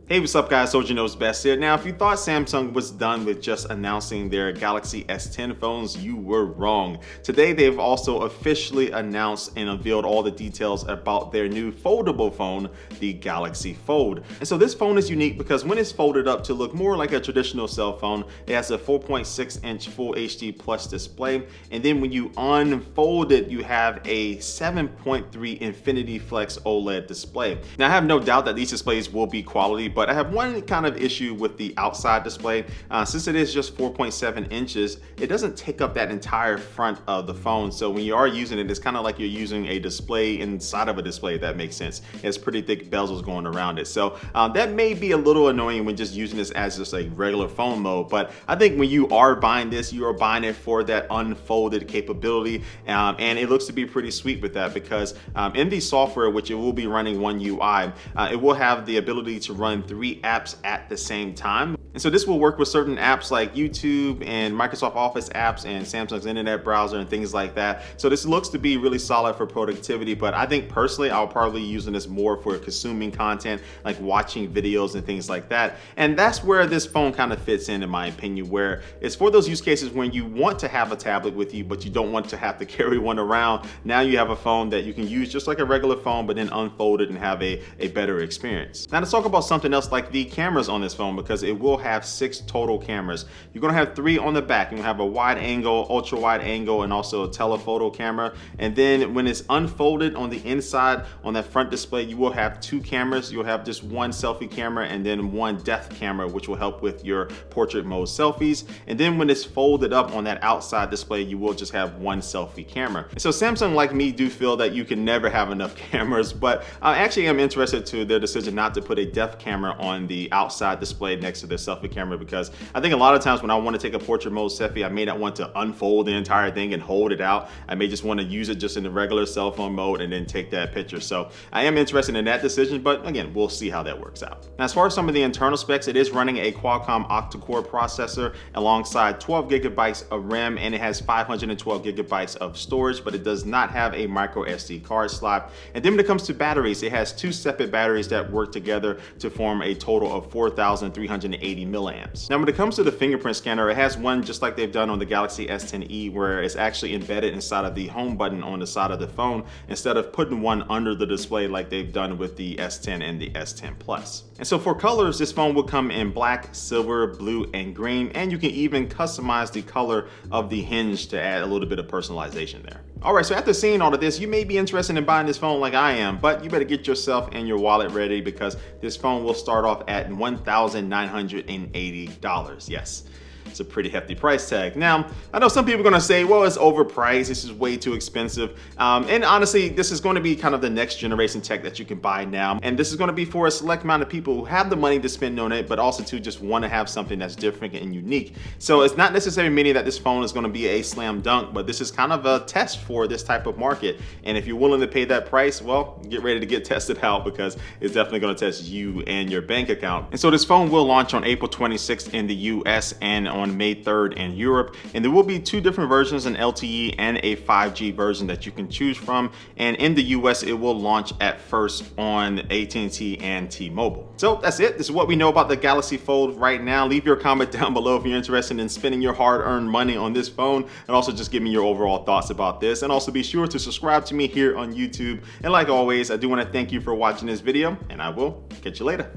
Hey, what's up guys, Soldier Knows Best here. Now, if you thought Samsung was done with just announcing their Galaxy S10 phones, you were wrong. Today, they've also officially announced and unveiled all the details about their new foldable phone, the Galaxy Fold. And so this phone is unique because when it's folded up to look more like a traditional cell phone, it has a 4.6-inch Full HD Plus display. And then when you unfold it, you have a 7.3 Infinity Flex OLED display. Now, I have no doubt that these displays will be quality, but I have one kind of issue with the outside display. Since it is just 4.7 inches, it doesn't take up that entire front of the phone. So when you are using it, it's kind of like you're using a display inside of a display, if that makes sense. It has pretty thick bezels going around it. So that may be a little annoying when just using this as just a regular phone mode. But I think when you are buying this, you are buying it for that unfolded capability. And it looks to be pretty sweet with that because in the software, which it will be running One UI, it will have the ability to run 3 apps at the same time. And so this will work with certain apps like YouTube and Microsoft Office apps and Samsung's internet browser and things like that. So this looks to be really solid for productivity, but I think personally I'll probably be using this more for consuming content, like watching videos and things like that. And that's where this phone kind of fits in my opinion, where it's for those use cases when you want to have a tablet with you, but you don't want to have to carry one around. Now you have a phone that you can use just like a regular phone, but then unfold it and have a better experience. Now let's talk about something else like the cameras on this phone, because it will have 6 total cameras. You're gonna have 3 on the back. You're gonna have a wide angle, ultra wide angle, and also a telephoto camera. And then when it's unfolded on the inside, on that front display, you will have 2 cameras. You'll have just 1 selfie camera and then 1 depth camera, which will help with your portrait mode selfies. And then when it's folded up on that outside display, you will just have 1 selfie camera. And so Samsung, like me, do feel that you can never have enough cameras, but I actually am interested to their decision not to put a depth camera on the outside display next to their selfie camera, because I think a lot of times when I want to take a portrait mode selfie, I may not want to unfold the entire thing and hold it out. I may just want to use it just in the regular cell phone mode and then take that picture. So I am interested in that decision, but again, we'll see how that works out. Now, as far as some of the internal specs, it is running a Qualcomm octa-core processor alongside 12 gigabytes of RAM, and it has 512 gigabytes of storage, but it does not have a micro SD card slot. And then when it comes to batteries, it has 2 separate batteries that work together to form a total of 4,380 milliamps. Now, when it comes to the fingerprint scanner, it has one just like they've done on the Galaxy S10e, where it's actually embedded inside of the home button on the side of the phone, instead of putting one under the display like they've done with the S10 and the S10 Plus. And so for colors, this phone will come in black, silver, blue, and green, and you can even customize the color of the hinge to add a little bit of personalization there. All right, so after seeing all of this, you may be interested in buying this phone like I am, but you better get yourself and your wallet ready, because this phone will start off at $1,980. Yes. It's a pretty hefty price tag. Now, I know some people are gonna say, well, it's overpriced, this is way too expensive. And honestly, this is gonna be kind of the next generation tech that you can buy now. And this is gonna be for a select amount of people who have the money to spend on it, but also to just wanna have something that's different and unique. So it's not necessarily meaning that this phone is gonna be a slam dunk, but this is kind of a test for this type of market. And if you're willing to pay that price, well, get ready to get tested out, because it's definitely gonna test you and your bank account. And so this phone will launch on April 26th in the US and on May 3rd in Europe, and there will be 2 different versions, an LTE and a 5G version that you can choose from. And in the US, it will launch at first on AT&T and T-Mobile. So that's it. This is what we know about the Galaxy Fold right now. Leave your comment down below if you're interested in spending your hard-earned money on this phone, and also just give me your overall thoughts about this. And also be sure to subscribe to me here on YouTube. And like always, I do want to thank you for watching this video, and I will catch you later.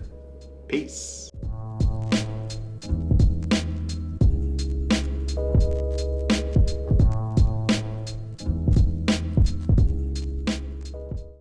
Peace.